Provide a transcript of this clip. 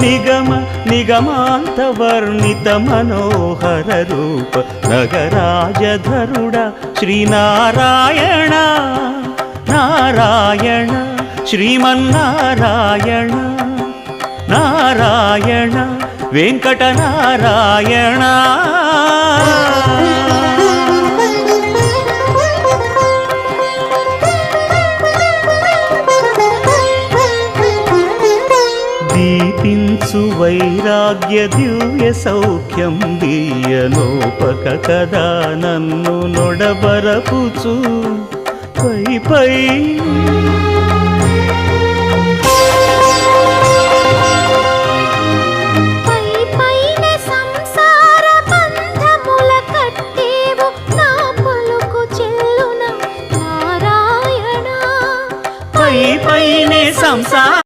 నిగమ నిగమాంత వర్ణిత మనోహర రూప నగరాజధరుడ శ్రీనారాయణ నారాయణ శ్రీమన్నారాయణ నారాయణ వెంకటనారాయణ. దీపించు వైరాగ్య దివ్య సౌఖ్యం దీయలోపక కదా నన్ను నొడబరపుచు పై పై